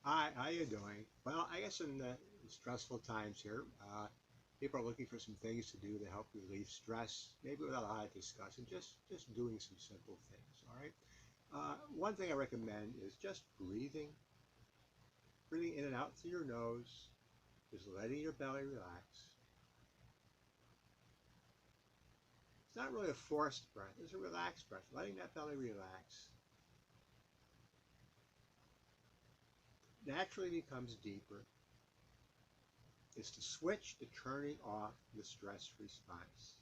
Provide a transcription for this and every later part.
Hi, how you doing? Well, I guess in the stressful times here, people are looking for some things to do to help relieve stress, maybe without a lot of discussion, just doing some simple things, all right? One thing I recommend is just breathing in and out through your nose, just letting your belly relax. It's not really a forced breath, it's a relaxed breath, letting that belly relax. Naturally becomes deeper. It's the switch to turning off the stress response.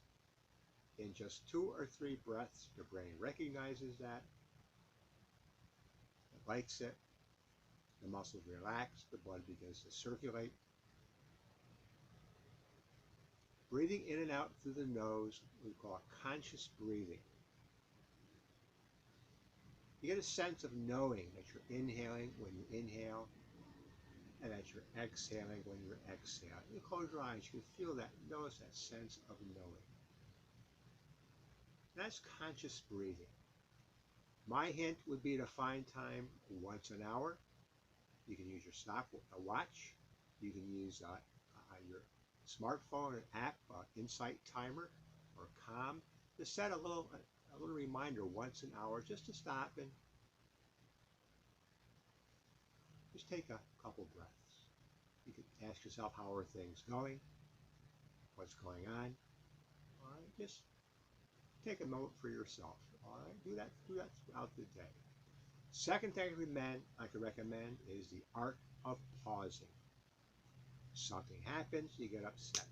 In just 2 or 3 breaths, your brain recognizes that, it likes it, the muscles relax, the blood begins to circulate. Breathing in and out through the nose, we call conscious breathing. You get a sense of knowing that you're inhaling when you inhale and that you're exhaling when you exhale. You close your eyes, you can feel that, notice that sense of knowing. That's conscious breathing. My hint would be to find time once an hour. You can use your watch. You can use your smartphone an app, Insight Timer or Calm, to set a little reminder once an hour just to stop and just take a couple breaths. You can ask yourself, how are things going? What's going on? All right, just take a moment for yourself. All right, do that throughout the day. Second thing I could recommend is the art of pausing. Something happens, you get upset.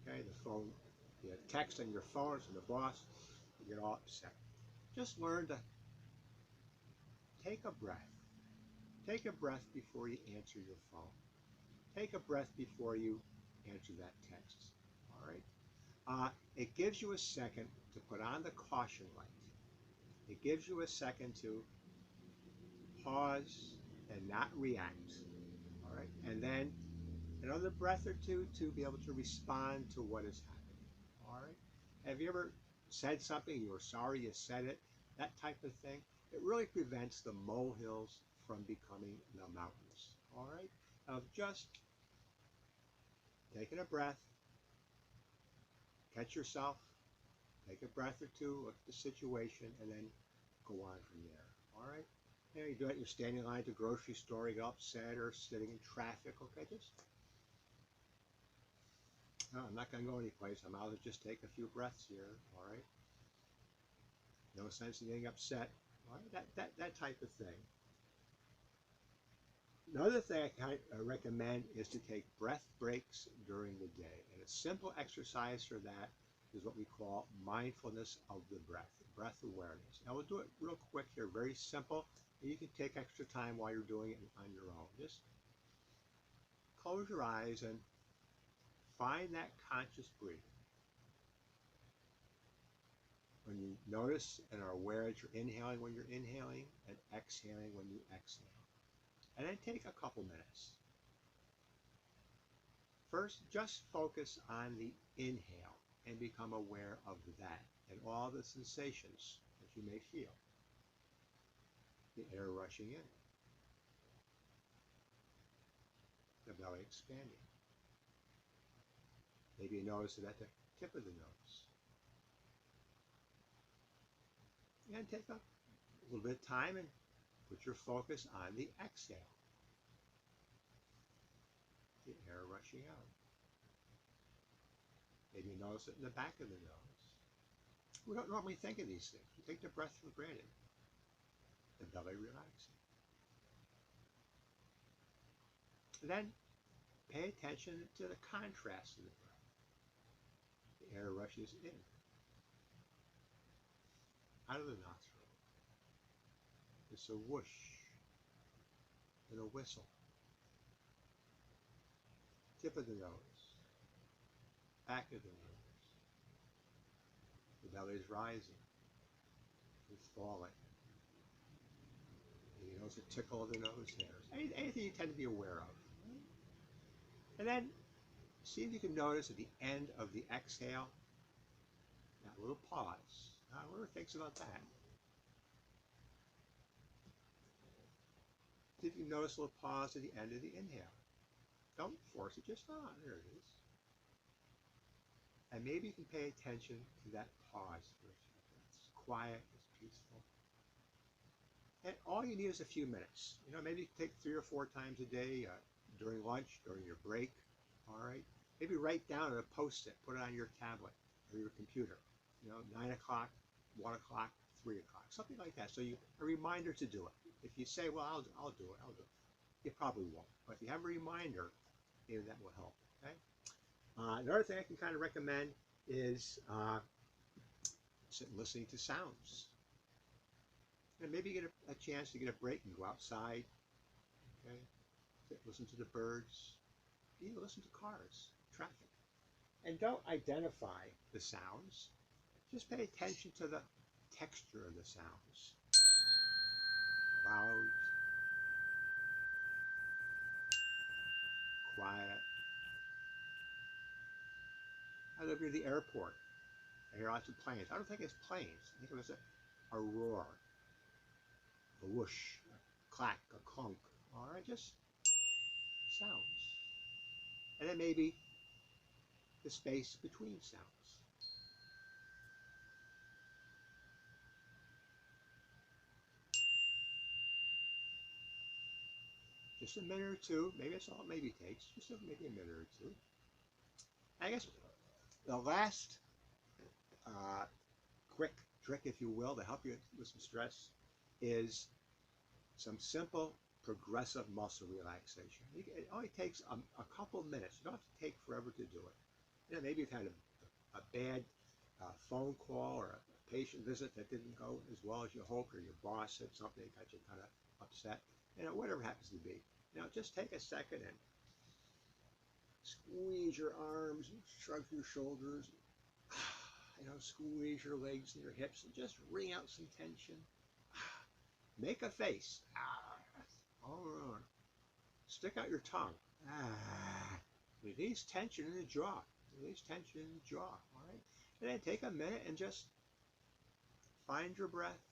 Okay, you have text on your phone from the boss, you get all upset. Just learn to take a breath. Take a breath before you answer your phone. Take a breath before you answer that text. All right. It gives you a second to put on the caution light. It gives you a second to pause and not react. All right. And then another breath or two to be able to respond to what is happening. All right. Have you ever said something, you were sorry you said it, that type of thing? It really prevents the molehills from becoming the mountains. All right. Of just taking a breath, catch yourself, take a breath or two, look at the situation, and then go on from there. All right. You do it. You're standing in line at the grocery store, you get upset, or sitting in traffic. Okay, just no, I'm not going to go anyplace. I'm out to just take a few breaths here. All right. No sense in getting upset. All right. That type of thing. Another thing I recommend is to take breath breaks during the day. And a simple exercise for that is what we call mindfulness of the breath awareness. Now we'll do it real quick here, very simple. And you can take extra time while you're doing it on your own. Just close your eyes and find that conscious breathing. When you notice and are aware that you're inhaling when you're inhaling and exhaling when you exhale. And then take a couple minutes. First, just focus on the inhale and become aware of that and all the sensations that you may feel. The air rushing in, the belly expanding. Maybe you notice it at the tip of the nose. And take a little bit of time and put your focus on the exhale, the air rushing out. Maybe you notice it in the back of the nose. We don't normally think of these things. We take the breath for granted. The belly relaxing. And then pay attention to the contrast of the breath. The air rushes in, out of the nostril. It's a whoosh and a whistle. Tip of the nose, back of the nose. The belly is rising and falling. And you notice a tickle of the nose hairs. Anything you tend to be aware of. And then see if you can notice at the end of the exhale, that little pause. Whoever thinks about that. See if you notice a little pause at the end of the inhale. Don't force it, just, there it is. And maybe you can pay attention to that pause for a few minutes. It's quiet, it's peaceful. And all you need is a few minutes. Maybe you can take 3 or 4 times a day, during lunch, during your break. All right. Maybe write down a post-it, put it on your tablet or your computer. 9 o'clock, 1 o'clock, 3 o'clock, something like that. So a reminder to do it. If you say, well, I'll do it, you probably won't. But if you have a reminder, maybe that will help. Okay. Another thing I can kind of recommend is listening to sounds. And maybe you get a chance to get a break and go outside. Okay. Listen to the birds. Even listen to cars, traffic. And don't identify the sounds. Just pay attention to the texture of the sounds. Loud, quiet. I live near the airport. I hear lots of planes. I don't think it's planes. I think it was a roar, a whoosh, a clack, a clunk. All right, just sounds. And then maybe the space between sounds. Just a minute or two. Maybe that's all it maybe takes. Just maybe a minute or two. I guess the last quick trick, if you will, to help you with some stress is some simple progressive muscle relaxation. It only takes a couple minutes. You don't have to take forever to do it. Maybe you've had a bad phone call or a patient visit that didn't go as well as you hoped, or your boss said something that got you kind of upset. Whatever happens to be. Just take a second and squeeze your arms, shrug your shoulders, squeeze your legs and your hips, and just wring out some tension. Make a face. All right. Stick out your tongue. Release tension in the jaw. Release tension in the jaw. All right. And then take a minute and just find your breath.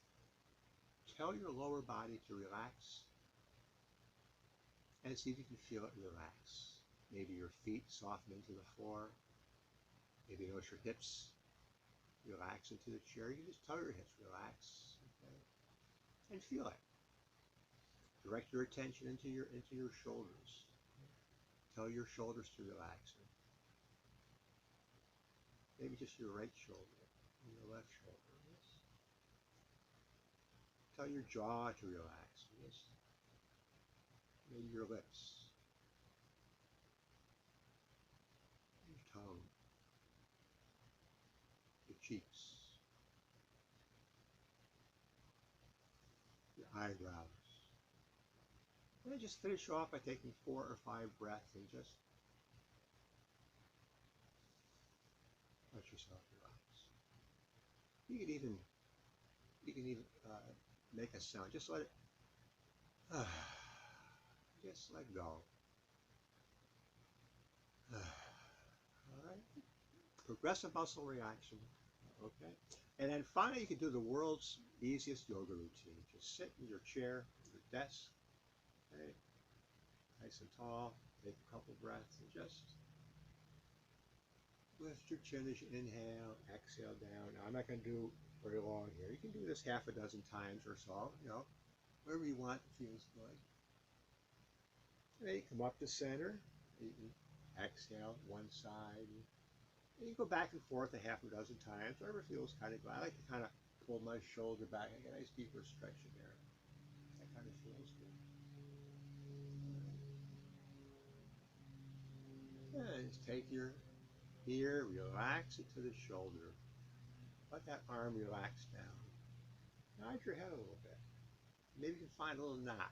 Tell your lower body to relax. And see if you can feel it relax. Maybe your feet soften into the floor. Maybe notice your hips relax into the chair. You just tell your hips relax, okay? And feel it. Direct your attention into your shoulders. Tell your shoulders to relax. Maybe just your right shoulder and your left shoulder. Yes. Tell your jaw to relax. Yes. Maybe your lips. Your tongue. Your cheeks. Your eyebrows. And then just finish off by taking 4 or 5 breaths and just let yourself relax. You can even make a sound. Just let it. Just let go. All right. Progressive muscle reaction. Okay. And then finally, you can do the world's easiest yoga routine. Just sit in your chair, your desk. Okay. Nice and tall. Take a couple breaths and just lift your chin as you inhale, exhale down. Now, I'm not going to do very long here. You can do this half a dozen times or so, wherever you want. It feels good. And then you come up to center. You can exhale one side. And you go back and forth a half a dozen times, wherever feels kind of good. I like to kind of pull my shoulder back. I get a nice deeper stretch in there. That kind of feels good. And just take your ear, relax it to the shoulder. Let that arm relax down. Nod your head a little bit. Maybe you can find a little knot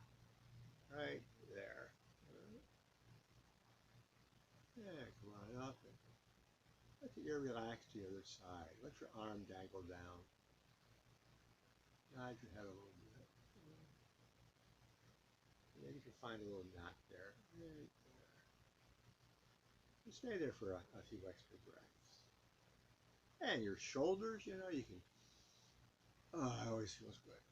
right there. Yeah, come on up and let the ear relax to the other side. Let your arm dangle down. Nod your head a little bit. Maybe you can find a little knot there. Right there. You stay there for a few extra breaths. And your shoulders, you can. Oh, it always feels good.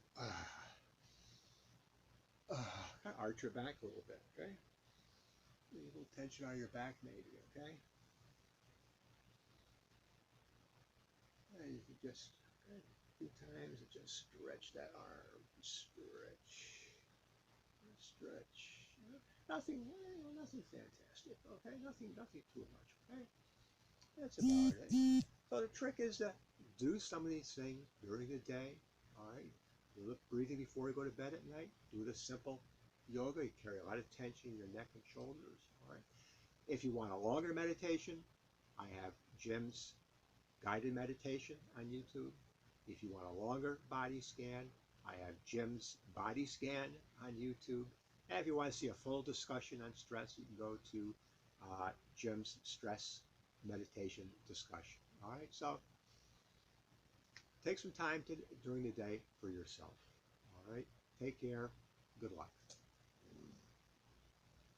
Kind of arch your back a little bit, okay? A little tension on your back maybe, okay? And you can just, a few times, just stretch that arm. Stretch. Stretch. Nothing, nothing fantastic, okay? Nothing too much, okay? That's about it. So the trick is to do some of these things during the day, all right? Do the breathing before you go to bed at night. Do the simple yoga. You carry a lot of tension in your neck and shoulders, all right? If you want a longer meditation, I have Jim's guided meditation on YouTube. If you want a longer body scan, I have Jim's body scan on YouTube. And if you want to see a full discussion on stress, you can go to Jim's stress meditation discussion. All right, so take some time during the day for yourself. All right, take care. Good luck.